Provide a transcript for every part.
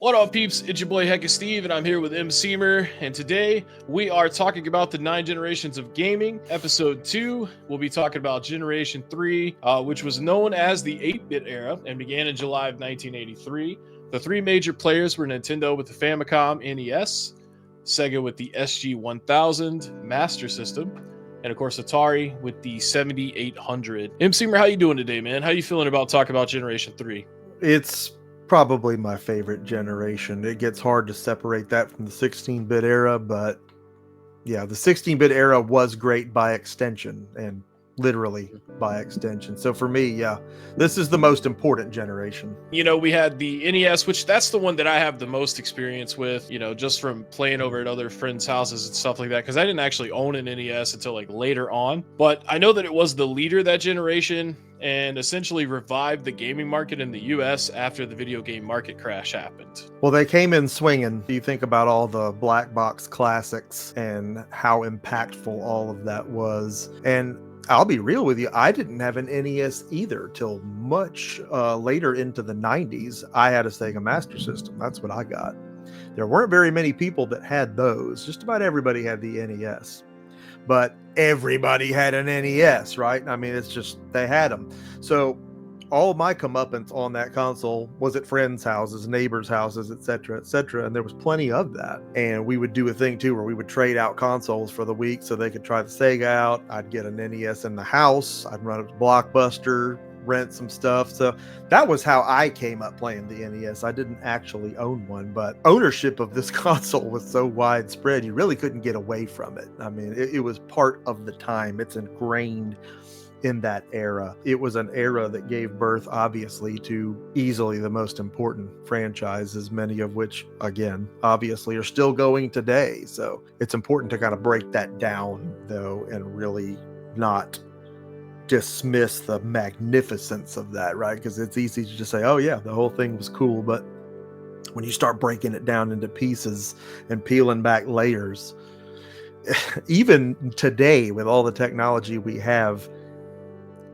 What up, peeps? It's your boy Heckin Steve, and I'm here with Emceemur. And today we are talking about the 9 generations of gaming. Episode 2, we'll be talking about Generation 3, which was known as the 8-bit era and began in July of 1983. The 3 major players were Nintendo with the Famicom NES, Sega with the SG-1000 Master System, and of course Atari with the 7800. Emceemur, how you doing today, man? How you feeling about talking about Generation 3? It's probably my favorite generation. It gets hard to separate that from the 16-bit era, but yeah, the 16-bit era was great by extension and literally by extension. So for me, yeah, this is the most important generation. You know, we had the NES, which that's the one that I have the most experience with, just from playing over at other friends' houses and stuff like that, because I didn't actually own an NES until like later on. But I know that it was the leader that generation and essentially revived the gaming market in the US after the video game market crash happened. Well, they came in swinging. You think about all the black box classics and how impactful all of that was. And I'll be real with you, I didn't have an NES either till much later into the 90s. I had a Sega Master System. That's what I got. There weren't very many people that had those. Just about everybody had the NES. But everybody had an NES, right? I mean, it's just, they had them. So all my comeuppance on that console was at friends' houses, neighbors' houses, etc., and there was plenty of that. And we would do a thing too where we would trade out consoles for the week so they could try the Sega out. I'd get an NES in the house. I'd run up to Blockbuster, rent some stuff. So that was how I came up playing the NES. I didn't actually own one, but ownership of this console was so widespread, you really couldn't get away from it. I mean, it was part of the time. It's ingrained in that era. It was an era that gave birth, obviously, to easily the most important franchises, many of which, again, obviously are still going today. So it's important to kind of break that down, though, and really not dismiss the magnificence of that, right? Because it's easy to just say, oh yeah, the whole thing was cool, but when you start breaking it down into pieces and peeling back layers, even today with all the technology we have,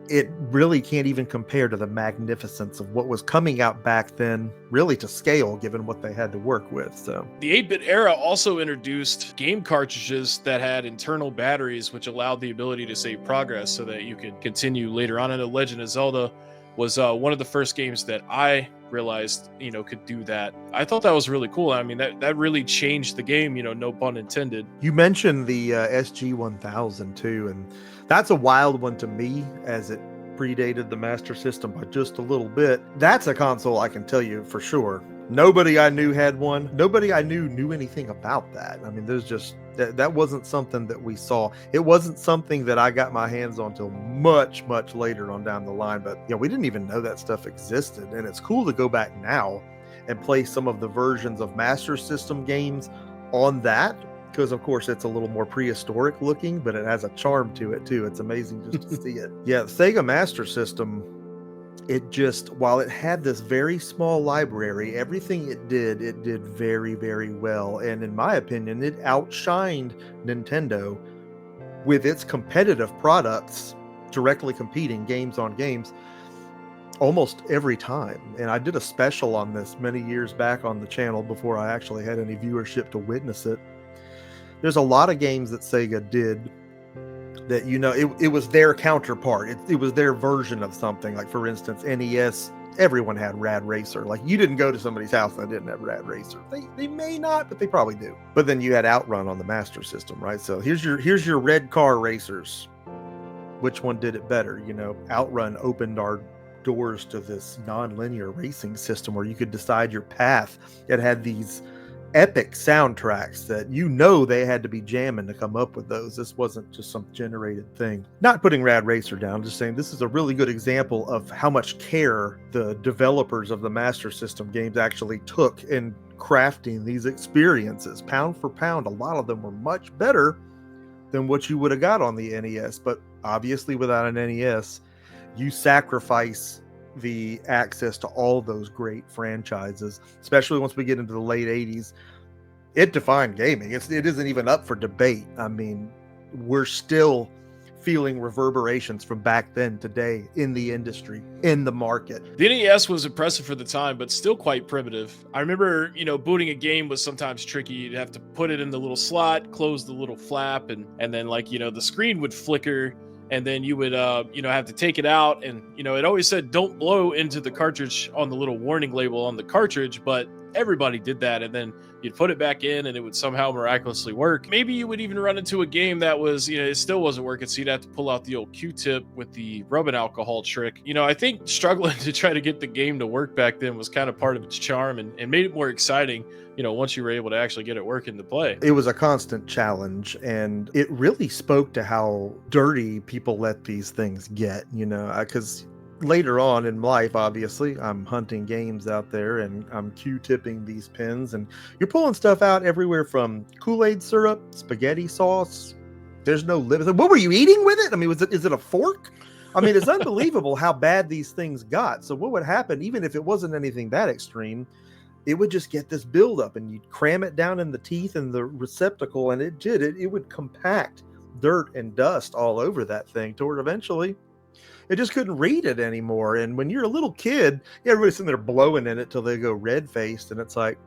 it really can't even compare to the magnificence of what was coming out back then, really to scale given what they had to work with. So the 8-bit era also introduced game cartridges that had internal batteries, which allowed the ability to save progress so that you could continue later on. And The Legend of Zelda was one of the first games that I realized, could do that. I thought that was really cool. I mean, that really changed the game, no pun intended. You mentioned the SG-1000 too, and that's a wild one to me as it predated the Master System by just a little bit. That's a console I can tell you for sure. Nobody I knew had one. Nobody I knew anything about that. I mean, there's just, that wasn't something that we saw. It wasn't something that I got my hands on till much, much later on down the line. But yeah, we didn't even know that stuff existed. And it's cool to go back now and play some of the versions of Master System games on that, because of course it's a little more prehistoric looking, but it has a charm to it too. It's amazing just to see it. Yeah, the Sega Master System, it just, while it had this very small library, everything it did very, very well. And in my opinion, it outshined Nintendo with its competitive products, directly competing games on games almost every time. And I did a special on this many years back on the channel before I actually had any viewership to witness it. There's a lot of games that Sega did that, it was their counterpart. It was their version of something. Like, for instance, NES, everyone had Rad Racer. Like, you didn't go to somebody's house that didn't have Rad Racer. They may not, but they probably do. But then you had Outrun on the Master System, right? So here's your red car racers. Which one did it better? Outrun opened our doors to this non-linear racing system where you could decide your path. It had these epic soundtracks that they had to be jamming to come up with those. This wasn't just some generated thing. Not putting Rad Racer down, just saying this is a really good example of how much care the developers of the Master System games actually took in crafting these experiences. Pound for pound, a lot of them were much better than what you would have got on the NES, but obviously without an NES, you sacrifice the access to all those great franchises, especially once we get into the late 80s. It defined gaming. It isn't even up for debate. I mean, we're still feeling reverberations from back then today in the industry, in the market. The NES was impressive for the time, but still quite primitive. I remember, booting a game was sometimes tricky. You'd have to put it in the little slot, close the little flap, and then the screen would flicker, and then you would have to take it out, and it always said don't blow into the cartridge on the little warning label on the cartridge, but everybody did that, and then you'd put it back in and it would somehow miraculously work. Maybe you would even run into a game that was, it still wasn't working, so you'd have to pull out the old Q-tip with the rubbing alcohol trick. I think struggling to try to get the game to work back then was kind of part of its charm and made it more exciting, once you were able to actually get it working to play. It was a constant challenge, and it really spoke to how dirty people let these things get, because later on in life, obviously, I'm hunting games out there and I'm Q-tipping these pins, and you're pulling stuff out everywhere from Kool-Aid syrup, spaghetti sauce. There's no limit. What were you eating with it? I mean, is it a fork? I mean, it's unbelievable how bad these things got. So what would happen, even if it wasn't anything that extreme, it would just get this buildup, and you'd cram it down in the teeth and the receptacle, and it would compact dirt and dust all over that thing to where eventually it just couldn't read it anymore. And when you're a little kid, everybody's sitting there blowing in it till they go red-faced, and it's like,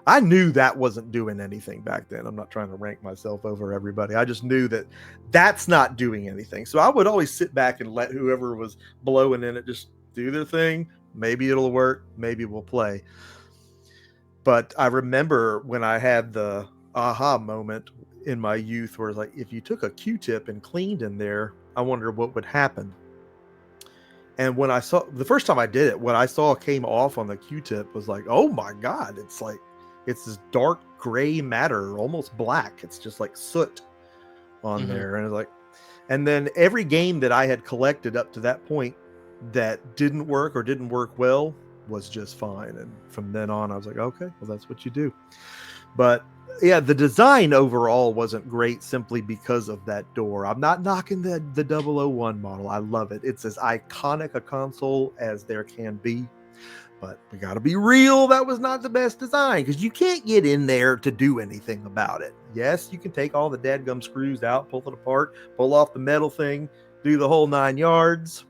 I knew that wasn't doing anything back then. I'm not trying to rank myself over everybody. I just knew that that's not doing anything. So I would always sit back and let whoever was blowing in it just do their thing. Maybe it'll work. Maybe we'll play. But I remember when I had the aha moment in my youth where it's like, if you took a Q-tip and cleaned in there, I wonder what would happen. And when I saw the first time I did it, what I saw came off on the Q-tip was like, oh my God, it's this dark gray matter, almost black. It's just like soot on there. And it's like, and then every game that I had collected up to that point that didn't work or didn't work well was just fine. And from then on, I was like, okay, well, that's what you do. But yeah, the design overall wasn't great simply because of that door. I'm not knocking the 001 model. I love it. It's as iconic a console as there can be. But we got to be real. That was not the best design because you can't get in there to do anything about it. Yes, you can take all the dadgum screws out, pull it apart, pull off the metal thing, do the whole 9 yards.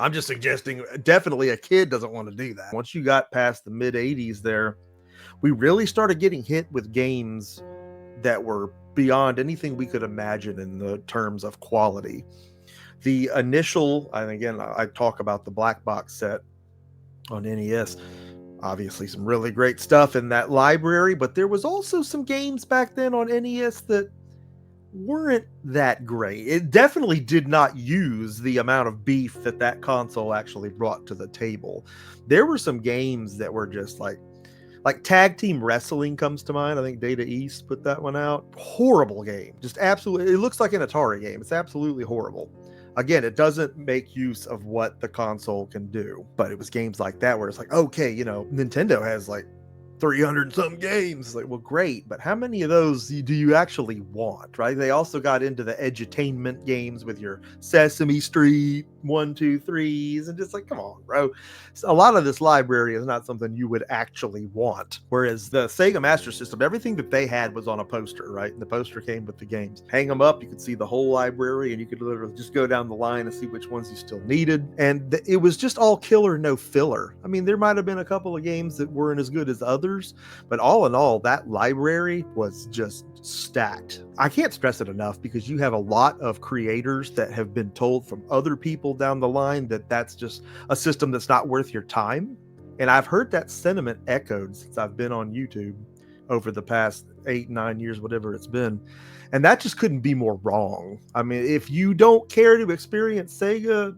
I'm just suggesting definitely a kid doesn't want to do that. Once you got past the mid 80s there, we really started getting hit with games that were beyond anything we could imagine in the terms of quality. The initial, and again, I talk about the black box set on NES, obviously some really great stuff in that library, but there was also some games back then on NES that weren't that great. It definitely did not use the amount of beef that console actually brought to the table. There were some games that were just like Tag Team Wrestling comes to mind. I think Data East put that one out. Horrible game. Just absolutely, it looks like an Atari game. It's absolutely horrible. Again, it doesn't make use of what the console can do, but it was games like that where it's like, okay, Nintendo has like 300 some games. It's like, well, great, but how many of those do you actually want, right? They also got into the edutainment games with your Sesame Street 1, 2, 3s, and just like, come on, bro. So a lot of this library is not something you would actually want. Whereas the Sega Master System, everything that they had was on a poster, right? And the poster came with the games. Hang them up, you could see the whole library, and you could literally just go down the line and see which ones you still needed. And it was just all killer, no filler. I mean, there might have been a couple of games that weren't as good as others, but all in all, that library was just stacked. I can't stress it enough because you have a lot of creators that have been told from other people down the line that that's just a system that's not worth your time. And I've heard that sentiment echoed since I've been on YouTube over the past 8-9 years, whatever it's been. And that just couldn't be more wrong. I mean, if you don't care to experience Sega,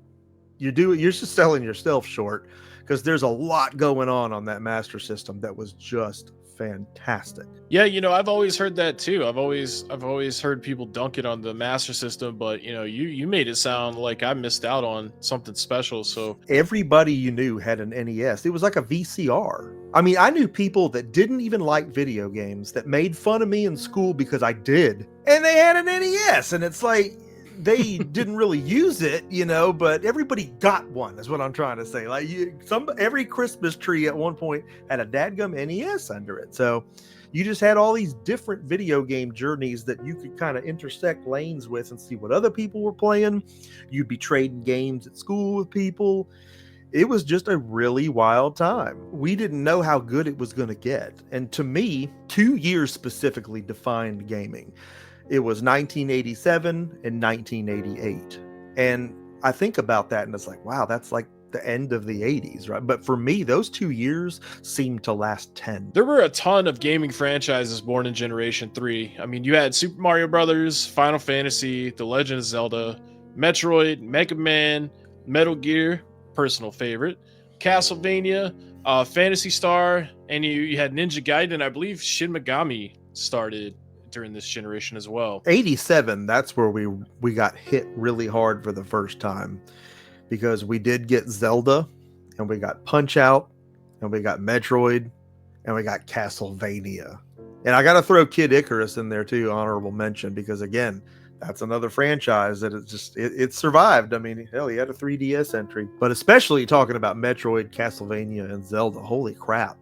you're just selling yourself short. Because there's a lot going on that Master System that was just fantastic. Yeah, I've always heard that too. I've always heard people dunk it on the Master System, but you made it sound like I missed out on something special. So everybody you knew had an NES. It was like a VCR. I mean, I knew people that didn't even like video games that made fun of me in school because I did, and they had an NES, and it's like, they didn't really use it, but everybody got one, is what I'm trying to say. Like every Christmas tree at one point had a dadgum NES under it. So you just had all these different video game journeys that you could kind of intersect lanes with and see what other people were playing. You'd be trading games at school with people. It was just a really wild time. We didn't know how good it was going to get. And to me, 2 years specifically defined gaming. It was 1987 and 1988. And I think about that and it's like, wow, that's like the end of the 80s, right? But for me, those 2 years seemed to last 10. There were a ton of gaming franchises born in Generation 3. I mean, you had Super Mario Brothers, Final Fantasy, The Legend of Zelda, Metroid, Mega Man, Metal Gear, personal favorite, Castlevania, Phantasy Star, and you had Ninja Gaiden. I believe Shin Megami started during this generation as well. 87, that's where we got hit really hard for the first time, because we did get Zelda, and we got Punch Out, and we got Metroid, and we got Castlevania. And I got to throw Kid Icarus in there too, honorable mention, because again, that's another franchise that it survived. I mean, hell, he had a 3DS entry. But especially talking about Metroid, Castlevania, and Zelda, holy crap.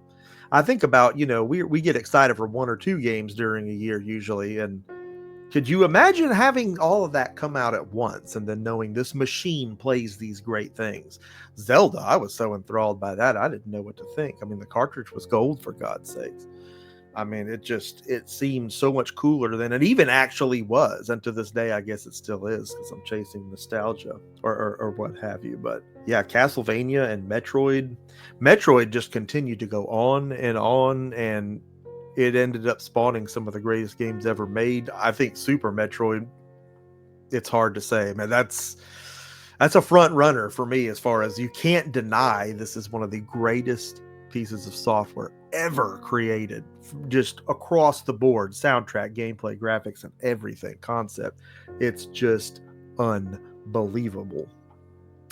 I think about, we get excited for 1 or 2 games during a year usually, and could you imagine having all of that come out at once and then knowing this machine plays these great things? Zelda, I was so enthralled by that, I didn't know what to think. I mean, the cartridge was gold, for God's sakes. I mean, it seemed so much cooler than it even actually was. And to this day, I guess it still is, because I'm chasing nostalgia or what have you. But yeah, Castlevania and Metroid just continued to go on, and it ended up spawning some of the greatest games ever made. I think Super Metroid, it's hard to say, man. That's a front runner for me, as far as, you can't deny this is one of the greatest pieces of software ever created, just across the board. Soundtrack, gameplay, graphics, and everything, concept, it's just unbelievable.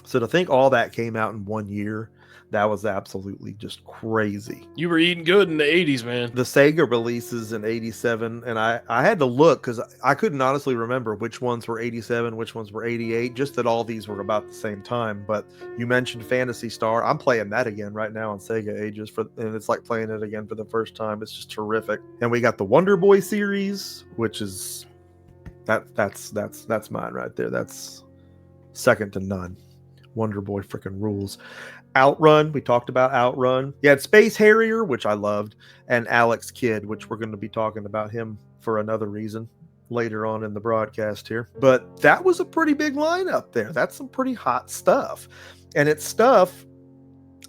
So to think all that came out in 1 year, that was absolutely just crazy. You were eating good in the 80s, man. The Sega releases in 87, and I had to look because I couldn't honestly remember which ones were 87, which ones were 88, just that all these were about the same time. But you mentioned Phantasy Star. I'm playing that again right now on Sega Ages, and it's like playing it again for the first time. It's just terrific. And we got the Wonder Boy series, which is that's mine right there. That's second to none. Wonder Boy freaking rules. Outrun, we talked about Outrun. You had Space Harrier, which I loved, and Alex Kidd, which we're going to be talking about him for another reason later on in the broadcast here. But that was a pretty big lineup there. That's some pretty hot stuff. And it's stuff,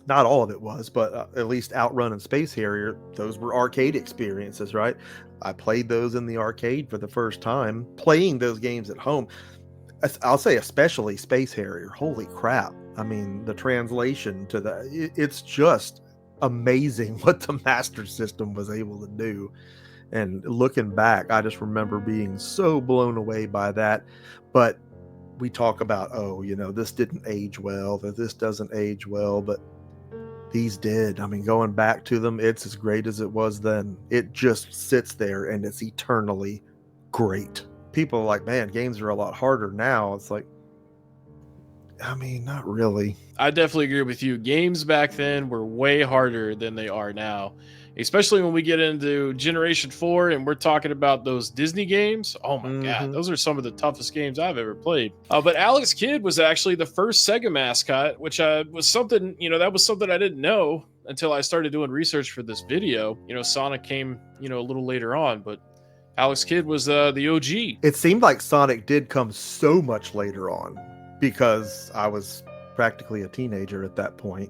not all of it was, but at least Outrun and Space Harrier, those were arcade experiences, right? I played those in the arcade for the first time. Playing those games at home, I'll say especially Space Harrier, holy crap. I mean, the translation to it's just amazing what the Master System was able to do. And looking back, I just remember being so blown away by that. But we talk about, this didn't age well, that this doesn't age well, but these did. I mean, going back to them, it's as great as it was then. It just sits there and it's eternally great. People are like, man, games are a lot harder now. It's like, I mean, not really. I definitely agree with you. Games back then were way harder than they are now, especially when we get into Generation 4 and we're talking about those Disney games. Oh my God, those are some of the toughest games I've ever played. But Alex Kidd was actually the first Sega mascot, which was something, that was something I didn't know until I started doing research for this video. Sonic came, a little later on, but Alex Kidd was the OG. It seemed like Sonic did come so much later on, because I was practically a teenager at that point.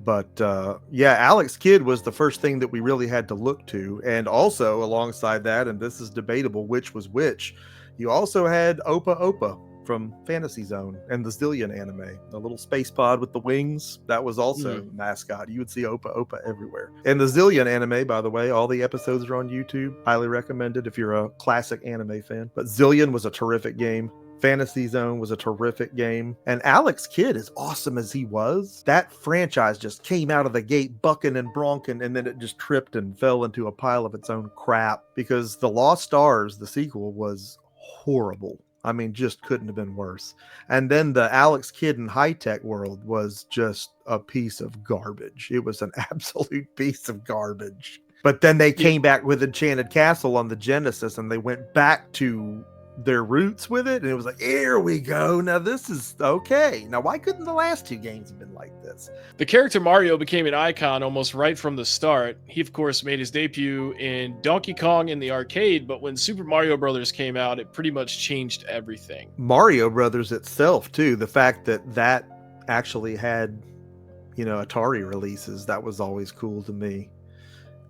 But Alex Kidd was the first thing that we really had to look to. And also alongside that, and this is debatable which was which, you also had Opa Opa from Fantasy Zone and the Zillion anime, the little space pod with the wings. That was also mascot. You would see Opa Opa everywhere. And the Zillion anime, by the way, all the episodes are on YouTube. Highly recommended if you're a classic anime fan. But Zillion was a terrific game. Fantasy Zone was a terrific game. And Alex Kidd, as awesome as he was, that franchise just came out of the gate bucking and bronking, and then it just tripped and fell into a pile of its own crap, because The Lost Stars, the sequel, was horrible. I mean, just couldn't have been worse. And then the Alex Kidd in High Tech World was just a piece of garbage. It was an absolute piece of garbage. But then they came back with Enchanted Castle on the Genesis, and they went back to their roots with it, and it was like, here we go, now this is okay. Now why couldn't the last two games have been like this? The character Mario became an icon almost right from the start. He of course made his debut in Donkey Kong in the arcade, but when Super Mario Brothers came out, it pretty much changed everything. Mario Brothers itself too, the fact that that actually had, Atari releases, that was always cool to me.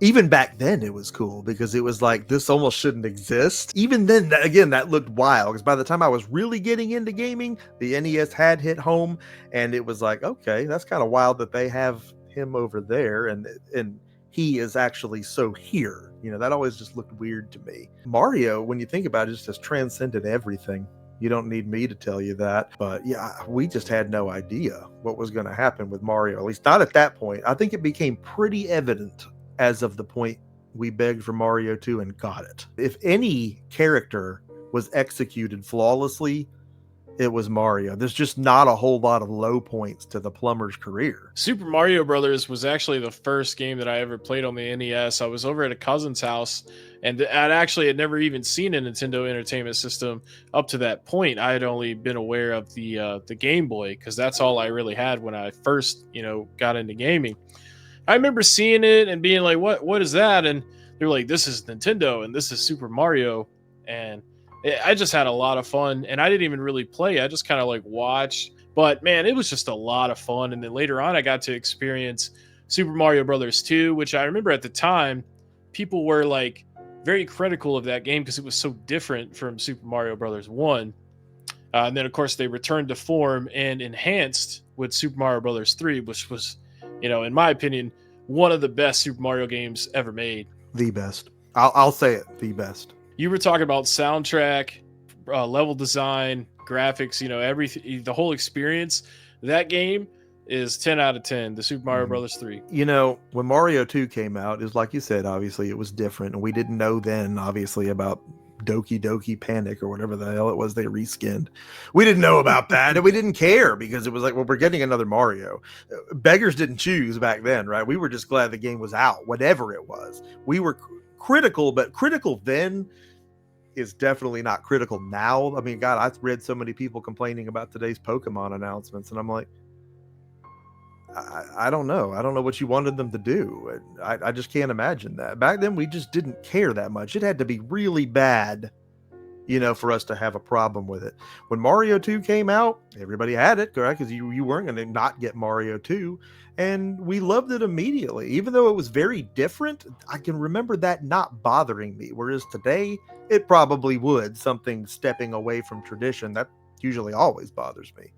Even back then it was cool because it was like, this almost shouldn't exist. Even then, again, that looked wild because by the time I was really getting into gaming, the NES had hit home, and it was like, okay, that's kind of wild that they have him over there and he is actually so here. That always just looked weird to me. Mario, when you think about it, just has transcended everything. You don't need me to tell you that. But yeah, we just had no idea what was going to happen with Mario, at least not at that point. I think it became pretty evident as of the point we begged for Mario 2 and got it. If any character was executed flawlessly, it was Mario. There's just not a whole lot of low points to the plumber's career. Super Mario Brothers was actually the first game that I ever played on the NES. I was over at a cousin's house, and I'd never even seen a Nintendo Entertainment System up to that point. I had only been aware of the Game Boy because that's all I really had when I first, got into gaming. I remember seeing it and being like, what is that? And they're like, this is Nintendo and this is Super Mario. And I just had a lot of fun, and I didn't even really play. I just kind of like watched, but man, it was just a lot of fun. And then later on, I got to experience Super Mario Brothers 2, which I remember at the time, people were like very critical of that game because it was so different from Super Mario Brothers 1. And then of course they returned to form and enhanced with Super Mario Brothers 3, which was, in my opinion, one of the best Super Mario games ever made. The best. I'll say it, the best. You were talking about soundtrack, level design, graphics, everything, the whole experience. That game is 10 out of 10, the Super Mario Brothers 3. When Mario 2 came out, it was like you said, obviously it was different. And we didn't know then, obviously, about Doki Doki Panic or whatever the hell it was they reskinned. We didn't know about that, and we didn't care because it was like, well, we're getting another Mario. Beggars didn't choose back then, right? We were just glad the game was out, whatever it was. We were critical, but critical then is definitely not critical now. I mean, God, I've read so many people complaining about today's Pokemon announcements, and I'm like, I don't know. I don't know what you wanted them to do. I just can't imagine that. Back then, we just didn't care that much. It had to be really bad, for us to have a problem with it. When Mario 2 came out, everybody had it, correct? Because you weren't going to not get Mario 2. And we loved it immediately. Even though it was very different, I can remember that not bothering me. Whereas today, it probably would. Something stepping away from tradition, that usually always bothers me.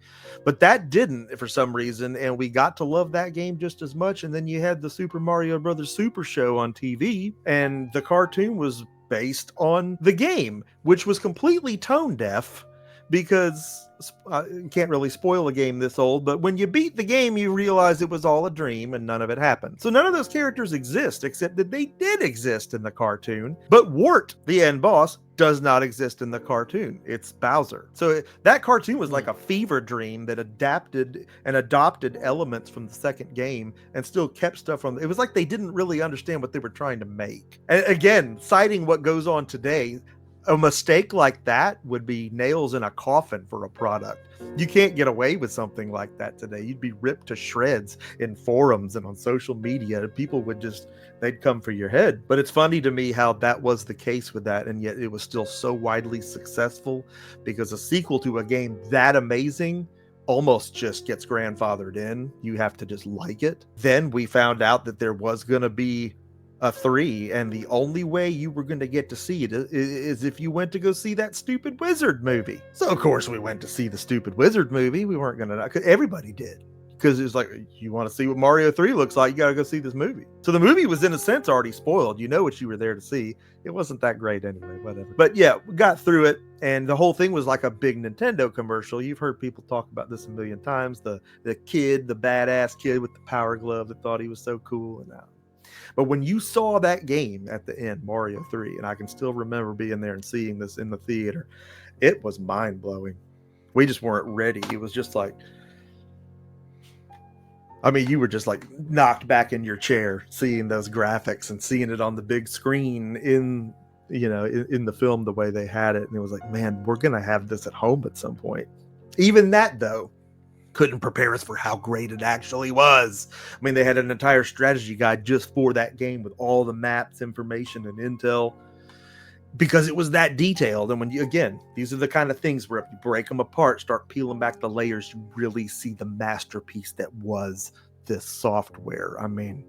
But that didn't for some reason, and we got to love that game just as much. And then you had the Super Mario Brothers Super Show on TV, and the cartoon was based on the game, which was completely tone deaf because you can't really spoil a game this old, but when you beat the game, you realize it was all a dream and none of it happened. So none of those characters exist, except that they did exist in the cartoon. But Wart, the end boss, does not exist in the cartoon. It's Bowser. So that cartoon was like a fever dream that adapted and adopted elements from the second game and still kept stuff from it. Was like they didn't really understand what they were trying to make. And again, citing what goes on today, a mistake like that would be nails in a coffin for a product. You can't get away with something like that today. You'd be ripped to shreds in forums and on social media. People would they'd come for your head. But it's funny to me how that was the case with that, and yet it was still so widely successful, because a sequel to a game that amazing almost just gets grandfathered in. You have to just like it. Then we found out that there was going to be a 3, and the only way you were going to get to see it is if you went to go see that stupid Wizard movie. So of course we went to see the stupid Wizard movie. We weren't going to, everybody did, because it was like, you want to see what Mario 3 looks like, you got to go see this movie. So the movie was in a sense already spoiled. You know what you were there to see. It wasn't that great anyway, whatever. But yeah, we got through it, and the whole thing was like a big Nintendo commercial. You've heard people talk about this a million times. The kid, the badass kid with the power glove that thought he was so cool, and but when you saw that game at the end, Mario 3, and I can still remember being there and seeing this in the theater, It was mind blowing. We just weren't ready. It was just like, I mean, you were just like knocked back in your chair seeing those graphics and seeing it on the big screen in, in the film the way they had it. And it was like, man, we're going to have this at home at some point. Even that, though, couldn't prepare us for how great it actually was. I mean, they had an entire strategy guide just for that game with all the maps, information, and intel, because it was that detailed. And when you, again, these are the kind of things where if you break them apart, start peeling back the layers, you really see the masterpiece that was this software. I mean,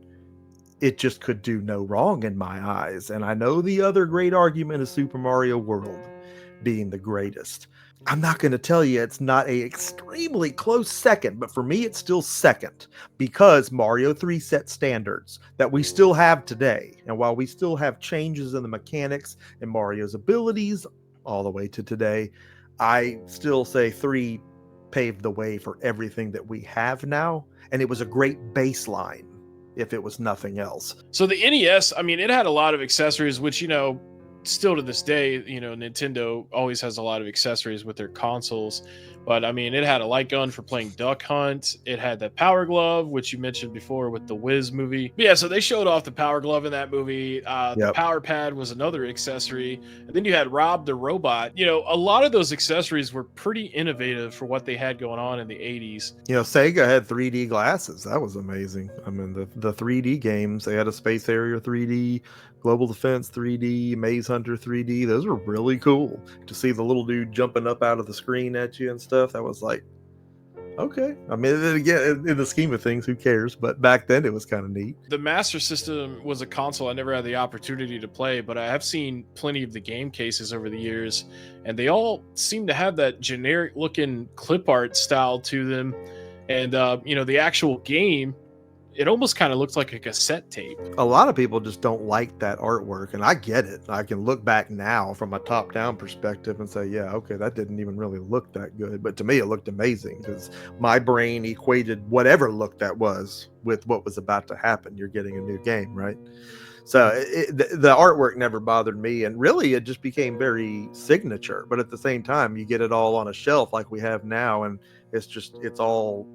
it just could do no wrong in my eyes. And I know the other great argument is Super Mario World being the greatest. I'm not going to tell you it's not a extremely close second, but for me, it's still second, because Mario 3 set standards that we still have today. And while we still have changes in the mechanics and Mario's abilities all the way to today, I still say 3 paved the way for everything that we have now. And it was a great baseline, if it was nothing else. So the NES, I mean, it had a lot of accessories, which, still to this day, Nintendo always has a lot of accessories with their consoles. But I mean, it had a light gun for playing Duck Hunt. It had the Power Glove, which you mentioned before with the Wiz movie. But yeah, so they showed off the Power Glove in that movie. The Power Pad was another accessory. And then you had Rob the Robot. A lot of those accessories were pretty innovative for what they had going on in the 80s. Sega had 3D glasses. That was amazing. I mean, the 3D games, they had a Space Harrier 3D, Global Defense 3D, Maze Hunter 3D. Those were really cool to see the little dude jumping up out of the screen at you and stuff. That was like, okay. I mean, again, in the scheme of things, who cares? But back then it was kind of neat. The Master System was a console I never had the opportunity to play, but I have seen plenty of the game cases over the years, and they all seem to have that generic looking clip art style to them. And, the actual game, it almost kind of looks like a cassette tape. A lot of people just don't like that artwork, and I get it. I can look back now from a top-down perspective and say, yeah, okay, that didn't even really look that good. But to me, it looked amazing because my brain equated whatever look that was with what was about to happen. You're getting a new game, right? So the artwork never bothered me, and really it just became very signature. But at the same time, you get it all on a shelf like we have now, and it's all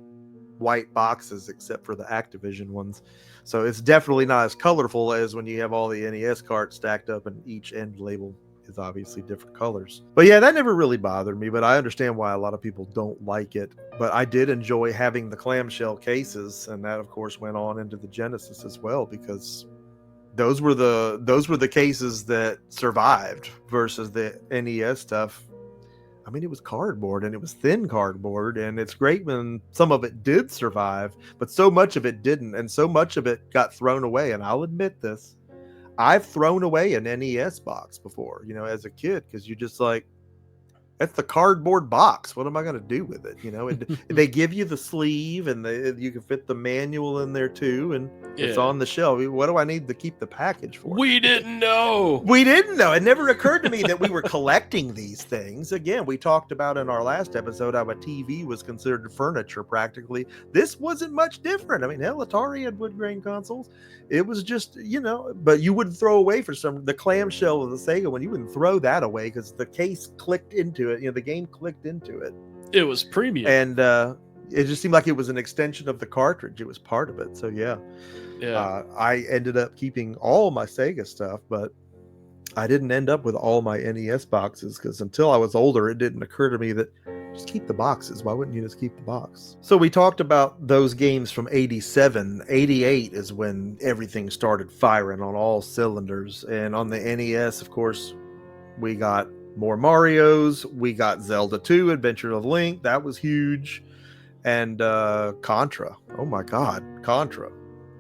white boxes except for the Activision ones. So it's definitely not as colorful as when you have all the NES carts stacked up and each end label is obviously different colors. But yeah, that never really bothered me, but I understand why a lot of people don't like it. But I did enjoy having the clamshell cases, and that of course went on into the Genesis as well, because those were the cases that survived versus the NES stuff. I mean, it was cardboard, and it was thin cardboard, and it's great when some of it did survive, but so much of it didn't, and so much of it got thrown away. And I'll admit this, I've thrown away an NES box before, as a kid, because you're just like, that's the cardboard box. What am I going to do with it? They give you the sleeve, and you can fit the manual in there too, and it's on the shelf. What do I need to keep the package for? We didn't know. It never occurred to me that we were collecting these things. Again, we talked about in our last episode how a TV was considered furniture practically. This wasn't much different. I mean, hell, Atari had wood grain consoles. It was just, but you wouldn't throw away the clamshell of the Sega one. You wouldn't throw that away because the case clicked into it. The game clicked into it. It was premium. And it just seemed like it was an extension of the cartridge. It was part of it. So yeah. I ended up keeping all my Sega stuff, but I didn't end up with all my NES boxes because until I was older, it didn't occur to me that just keep the boxes. Why wouldn't you just keep the box? So we talked about those games from 87. 88 is when everything started firing on all cylinders. And on the NES, of course, we got more Marios. We got Zelda 2, Adventure of Link. That was huge. And Contra. Oh my God, Contra.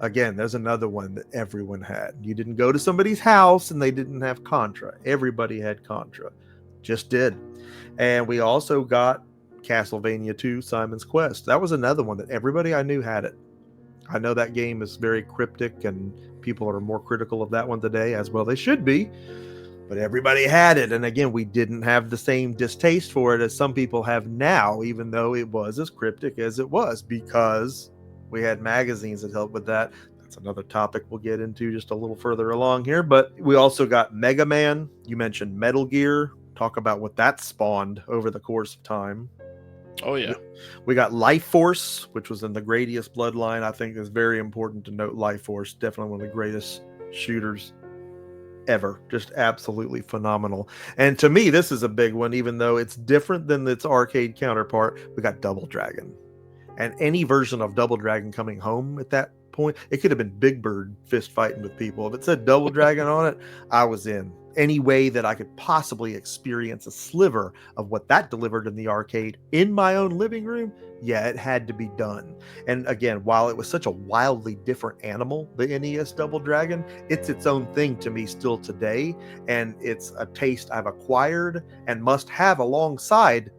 Again, there's another one that everyone had. You didn't go to somebody's house and they didn't have Contra. Everybody had Contra. Just did. And we also got Castlevania 2, Simon's Quest. That was another one that everybody I knew had it. I know that game is very cryptic and people are more critical of that one today, as well they should be. But everybody had it. And again, we didn't have the same distaste for it as some people have now, even though it was as cryptic as it was, because we had magazines that helped with that. That's another topic we'll get into just a little further along here. But we also got Mega Man. You mentioned Metal Gear. Talk about what that spawned over the course of time. Oh yeah. We got Life Force, which was in the Gradius bloodline. I think is very important to note. Life Force, definitely one of the greatest shooters ever. Just absolutely phenomenal. And to me, this is a big one, even though it's different than its arcade counterpart. We got Double Dragon. And any version of Double Dragon coming home at that point, it could have been Big Bird fist fighting with people. If it said Double Dragon on it, I was in. Any way that I could possibly experience a sliver of what that delivered in the arcade in my own living room, yeah, it had to be done. And again, while it was such a wildly different animal, the NES Double Dragon, it's its own thing to me still today. And it's a taste I've acquired and must have alongside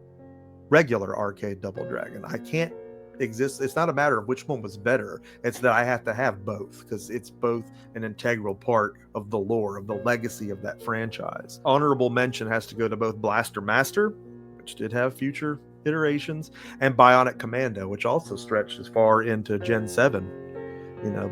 regular arcade Double Dragon. I can't exist. It's not a matter of which one was better. It's that I have to have both because it's both an integral part of the lore, of the legacy of that franchise. Honorable mention has to go to both Blaster Master, which did have future iterations, and Bionic Commando, which also stretched as far into Gen 7.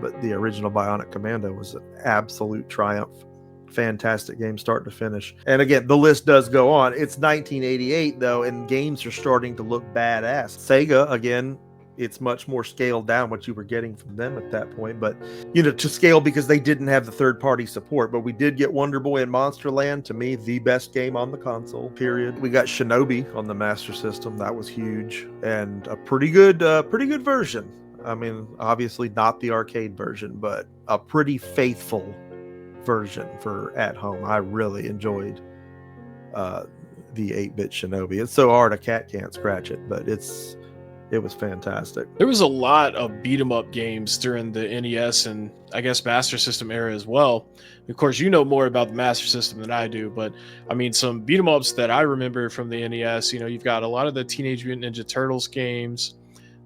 But the original Bionic Commando was an absolute triumph. Fantastic game start to finish. And again, the list does go on. It's 1988 though, and games are starting to look badass. Sega, again, it's much more scaled down what you were getting from them at that point, but to scale because they didn't have the third-party support. But we did get Wonder Boy and Monsterland, to me the best game on the console, period. We got Shinobi on the Master System. That was huge and a pretty good version. I mean, obviously not the arcade version, but a pretty faithful version for at home. I really enjoyed the 8-bit Shinobi. It's so hard a cat can't scratch it, but it was fantastic. There was a lot of beat 'em up games during the NES and I guess Master System era as well. Of course, you know more about the Master System than I do, but I mean, some beat 'em ups that I remember from the NES, you've got a lot of the Teenage Mutant Ninja Turtles games.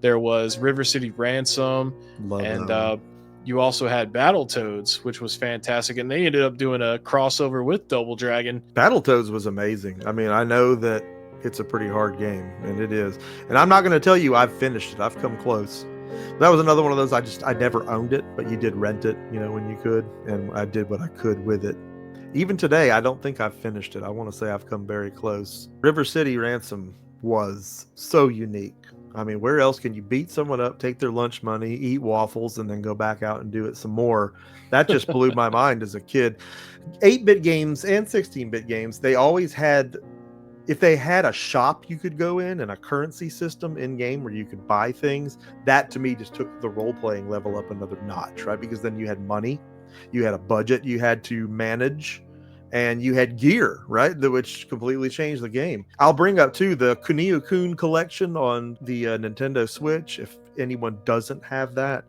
There was River City Ransom. Love and them. You also had Battletoads, which was fantastic, and they ended up doing a crossover with Double Dragon. Battletoads was amazing. I mean, I know that it's a pretty hard game, and it is. And I'm not going to tell you I've finished it. I've come close. That was another one of those I never owned it, but you did rent it, when you could, and I did what I could with it. Even today, I don't think I've finished it. I want to say I've come very close. River City Ransom was so unique. I mean, where else can you beat someone up, take their lunch money, eat waffles, and then go back out and do it some more? That just blew my mind as a kid. 8-bit games and 16-bit games, they always had, if they had a shop you could go in and a currency system in game where you could buy things, that to me just took the role-playing level up another notch, right? Because then you had money, you had a budget you had to manage, and you had gear, right? Which completely changed the game. I'll bring up too the Kunio-kun collection on the Nintendo Switch. If anyone doesn't have that,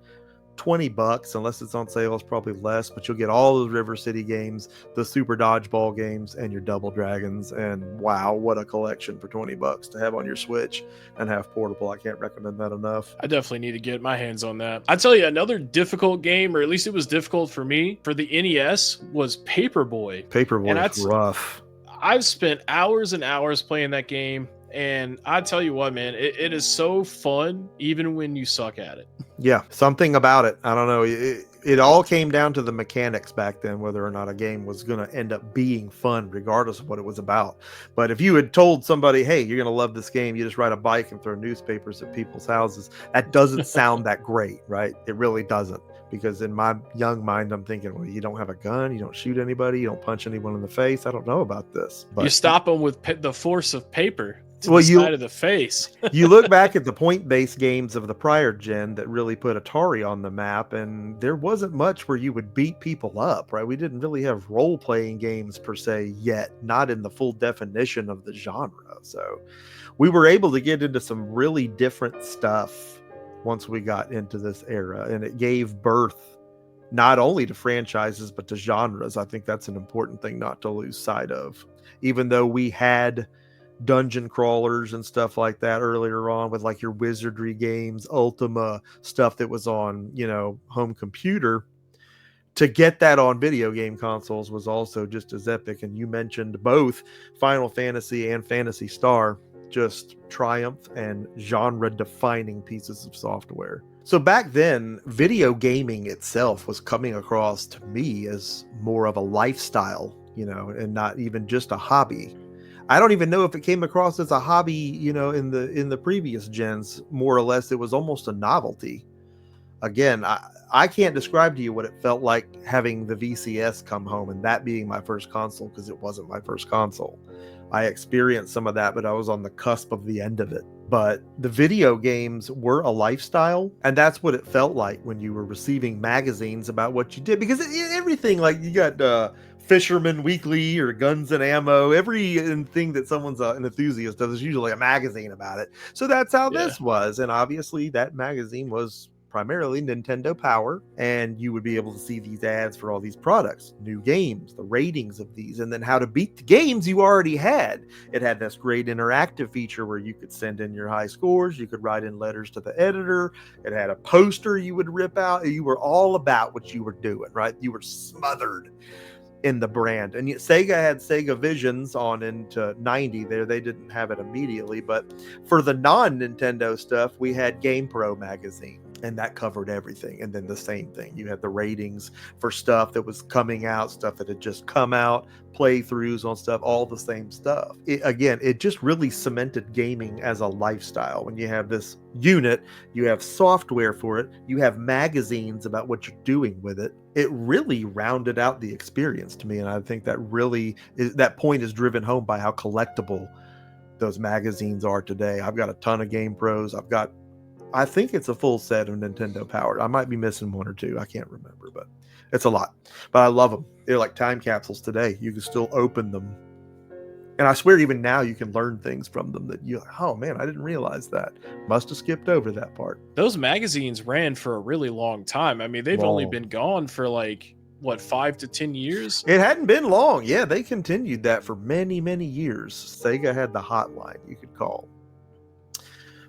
$20, unless it's on sale, it's probably less, but you'll get all those River City games, the Super Dodgeball games, and your Double Dragons. And wow, what a collection for $20 to have on your Switch and have portable. I can't recommend that enough. I definitely need to get my hands on that. I tell you, another difficult game, or at least it was difficult for me, for the NES, was Paperboy. Paperboy is rough. I've spent hours and hours playing that game, and I tell you what, man, it is so fun, even when you suck at it. Yeah, something about it. I don't know. It all came down to the mechanics back then, whether or not a game was going to end up being fun, regardless of what it was about. But if you had told somebody, hey, you're going to love this game, you just ride a bike and throw newspapers at people's houses, that doesn't sound that great, right? It really doesn't. Because in my young mind, I'm thinking, well, you don't have a gun, you don't shoot anybody, you don't punch anyone in the face. I don't know about this. But you stop them with the force of paper. The side of the face. You look back at the point-based games of the prior gen that really put Atari on the map, and there wasn't much where you would beat people up, right? We didn't really have role-playing games per se yet, not in the full definition of the genre. So we were able to get into some really different stuff once we got into this era, and it gave birth not only to franchises but to genres. I think that's an important thing not to lose sight of. Even though we had dungeon crawlers and stuff like that earlier on with like your wizardry games, Ultima, stuff that was on, home computer, to get that on video game consoles was also just as epic. And you mentioned both Final Fantasy and Phantasy Star, just triumph and genre defining pieces of software. So back then, video gaming itself was coming across to me as more of a lifestyle, and not even just a hobby. I don't even know if it came across as a hobby, in the previous gens. More or less, it was almost a novelty. Again, I can't describe to you what it felt like having the VCS come home and that being my first console, because it wasn't my first console. I experienced some of that, but I was on the cusp of the end of it. But the video games were a lifestyle, and that's what it felt like when you were receiving magazines about what you did, because everything, like, you got Fisherman Weekly or Guns and Ammo, everything that someone's an enthusiast does is usually a magazine about it. So that's how this was, and obviously that magazine was primarily Nintendo Power, and you would be able to see these ads for all these products, new games, the ratings of these, and then how to beat the games you already had. It had this great interactive feature where you could send in your high scores, you could write in letters to the editor, it had a poster you would rip out. You were all about what you were doing, right? You were smothered in the brand. And yet Sega had Sega Visions on into 90 there. They didn't have it immediately, but for the non-Nintendo stuff, we had GamePro magazine, and that covered everything. And then the same thing, you had the ratings for stuff that was coming out, stuff that had just come out, playthroughs on stuff, all the same stuff. It just really cemented gaming as a lifestyle. When you have this unit, you have software for it, you have magazines about what you're doing with it. It really rounded out the experience to me, and I think that point is driven home by how collectible those magazines are today. I've got a ton of Game Pros. I think it's a full set of Nintendo Powered. I might be missing one or two. I can't remember, but it's a lot. But I love them. They're like time capsules today. You can still open them. And I swear even now you can learn things from them that you're like, oh man, I didn't realize that. Must have skipped over that part. Those magazines ran for a really long time. I mean, they've only been gone for 5 to 10 years? It hadn't been long. Yeah, they continued that for many, many years. Sega had the hotline you could call.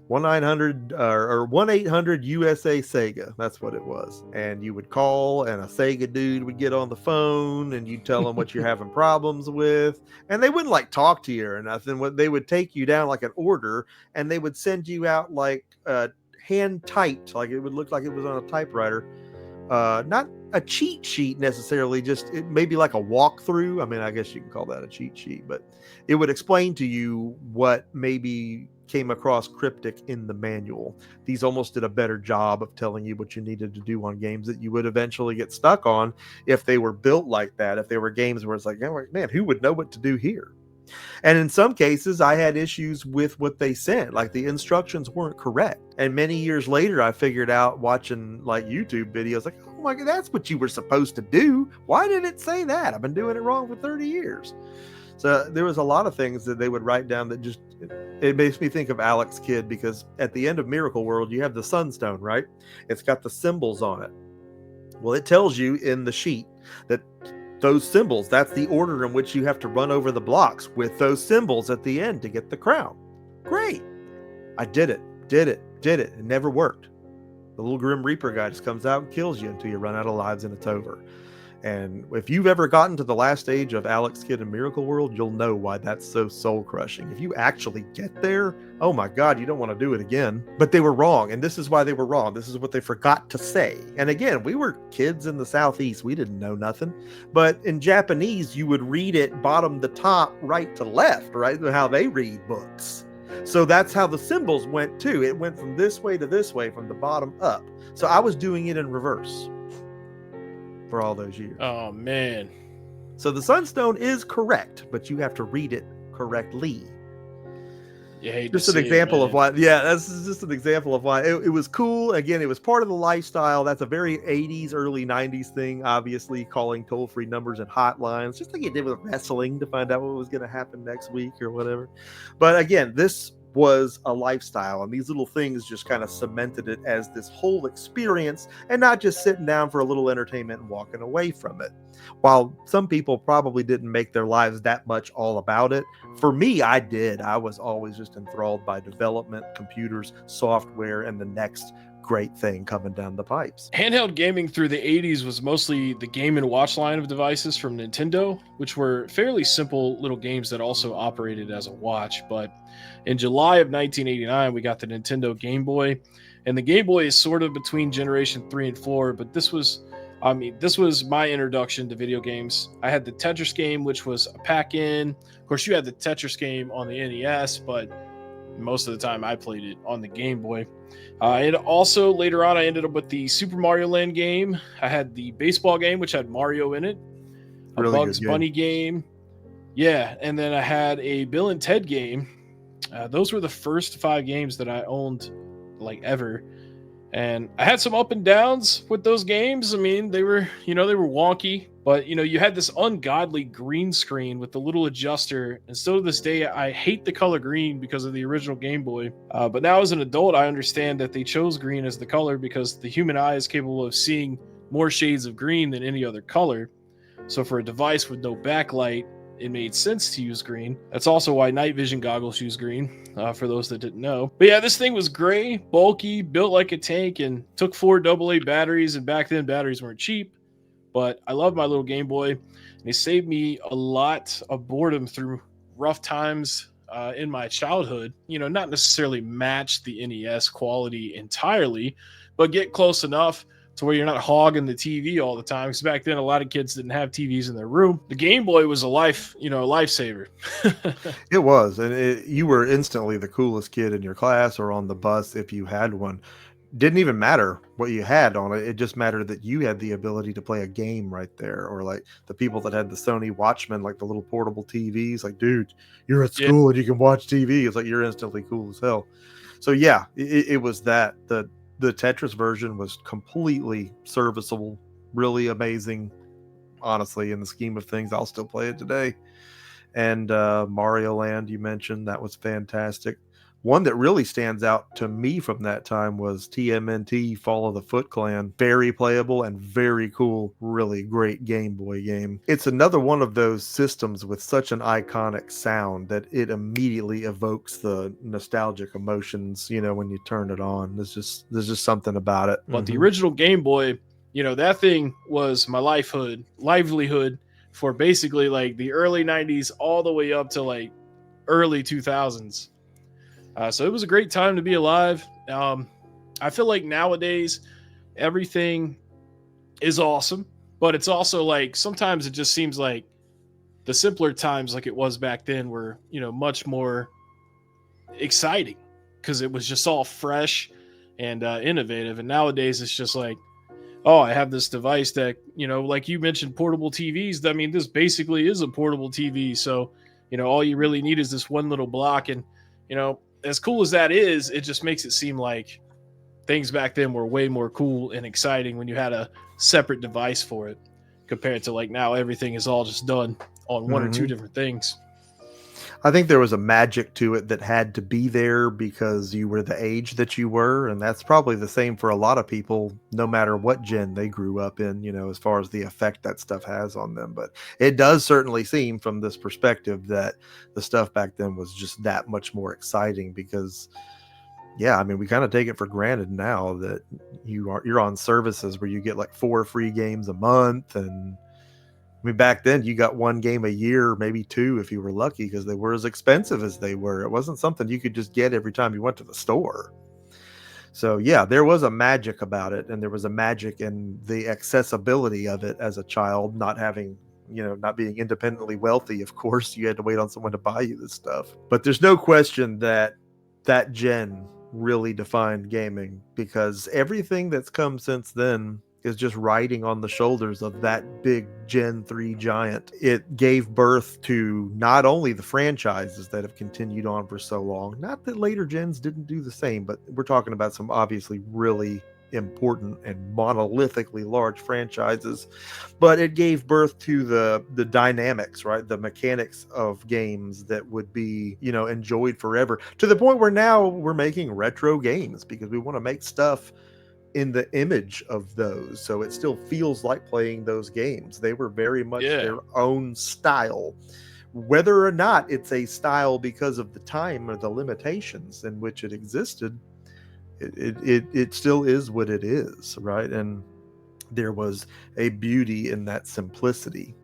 1-900 or 1-800 USA Sega. That's what it was. And you would call, and a Sega dude would get on the phone, and you'd tell them what you're having problems with. And they wouldn't talk to you or nothing. What they would take you down like an order, and they would send you out hand typed, like it would look like it was on a typewriter. Not a cheat sheet necessarily, just maybe like a walkthrough. I mean, I guess you can call that a cheat sheet, but it would explain to you what maybe came across cryptic in the manual. These almost did a better job of telling you what you needed to do on games that you would eventually get stuck on if they were built like that. If they were games where it's like, oh, man, who would know what to do here? And in some cases, I had issues with what they sent. Like the instructions weren't correct. And many years later, I figured out watching YouTube videos, like, oh my God, that's what you were supposed to do. Why did it say that? I've been doing it wrong for 30 years. So there was a lot of things that they would write down that just, it makes me think of Alex Kidd, because at the end of Miracle World, you have the Sunstone, right? It's got the symbols on it. Well, it tells you in the sheet that those symbols, that's the order in which you have to run over the blocks with those symbols at the end to get the crown. Great. I did it. It never worked. The little Grim Reaper guy just comes out and kills you until you run out of lives and it's over. And if you've ever gotten to the last stage of Alex Kidd in Miracle World, you'll know why that's so soul-crushing. If you actually get there, oh my God, you don't want to do it again. But they were wrong, and this is why they were wrong. This is what they forgot to say. And again, we were kids in the Southeast. We didn't know nothing. But in Japanese, you would read it bottom to top, right to left, right? How they read books. So that's how the symbols went too. It went from this way to this way, from the bottom up. So I was doing it in reverse for all those years. Oh man. So the Sunstone is correct, but you have to read it correctly. Just an example of why. Yeah, that's just an example of why it was cool. Again, it was part of the lifestyle. That's a very 80s, early 90s thing, obviously, calling toll-free numbers and hotlines, just like you did with wrestling to find out what was going to happen next week or whatever. But again, this was a lifestyle, and these little things just kind of cemented it as this whole experience, and not just sitting down for a little entertainment and walking away from it. While some people probably didn't make their lives that much all about it, for me, I did. I was always just enthralled by development, computers, software, and the next great thing coming down the pipes. Handheld gaming through the 80s was mostly the Game & Watch line of devices from Nintendo, which were fairly simple little games that also operated as a watch. But in July of 1989, we got the Nintendo Game Boy, and the Game Boy is sort of between generation 3 and 4, but this was I mean, this was my introduction to video games. I had the Tetris game, which was a pack in. Of course, you had the Tetris game on the NES, but most of the time I played it on the Game Boy. And also later on, I ended up with the Super Mario Land game. I had the baseball game, which had Mario in it, a Really Bugs good game. Bunny game. Yeah, and then I had a Bill and Ted game. Those were the first 5 games that I owned, like ever. And I had some up and downs with those games. I mean, they were, they were wonky, but you had this ungodly green screen with the little adjuster. And still to this day, I hate the color green because of the original Game Boy. But now as an adult, I understand that they chose green as the color because the human eye is capable of seeing more shades of green than any other color. So for a device with no backlight, it made sense to use green. That's also why night vision goggles use green, for those that didn't know. But yeah, this thing was gray, bulky, built like a tank, and took 4 AA batteries. And back then, batteries weren't cheap. But I love my little Game Boy, and it saved me a lot of boredom through rough times in my childhood. Not necessarily match the NES quality entirely, but get close enough to where you're not hogging the TV all the time. Because back then, a lot of kids didn't have TVs in their room. The Game Boy was a lifesaver. It was, and you were instantly the coolest kid in your class or on the bus if you had one. Didn't even matter what you had on it. It just mattered that you had the ability to play a game right there. Or like the people that had the Sony Watchmen, like the little portable TVs, like, dude, you're at school and you can watch TV. It's like you're instantly cool as hell. So yeah, it was that. The Tetris version was completely serviceable, really amazing. Honestly, in the scheme of things, I'll still play it today. And Mario Land, you mentioned, that was fantastic. One that really stands out to me from that time was TMNT Fall of the Foot Clan. Very playable and very cool, really great Game Boy game. It's another one of those systems with such an iconic sound that it immediately evokes the nostalgic emotions, when you turn it on. There's just something about it. But the original Game Boy, that thing was my livelihood for basically like the early 90s all the way up to like early 2000s. So it was a great time to be alive. I feel like nowadays everything is awesome, but it's also like sometimes it just seems like the simpler times like it was back then were, much more exciting because it was just all fresh and innovative. And nowadays it's just like, oh, I have this device that, like you mentioned, portable TVs. I mean, this basically is a portable TV. So, all you really need is this one little block. And, as cool as that is, it just makes it seem like things back then were way more cool and exciting when you had a separate device for it compared to like now everything is all just done on one or two different things. I think there was a magic to it that had to be there because you were the age that you were. And that's probably the same for a lot of people, no matter what gen they grew up in, as far as the effect that stuff has on them. But it does certainly seem from this perspective that the stuff back then was just that much more exciting because, yeah, I mean, we kind of take it for granted now that you're on services where you get like 4 free games a month. And I mean, back then you got 1 game a year, maybe 2 if you were lucky, because they were as expensive as they were. It wasn't something you could just get every time you went to the store. So yeah, there was a magic about it, and there was a magic in the accessibility of it as a child, not having, not being independently wealthy. Of course, you had to wait on someone to buy you this stuff. But there's no question that that gen really defined gaming, because everything that's come since then is just riding on the shoulders of that big Gen 3 giant. It gave birth to not only the franchises that have continued on for so long, not that later gens didn't do the same, but we're talking about some obviously really important and monolithically large franchises, but it gave birth to the dynamics, right? The mechanics of games that would be, enjoyed forever, to the point where now we're making retro games because we want to make stuff in the image of those, so it still feels like playing those games. They were very much their own style, whether or not it's a style because of the time or the limitations in which it existed. It still is what it is, right? And there was a beauty in that simplicity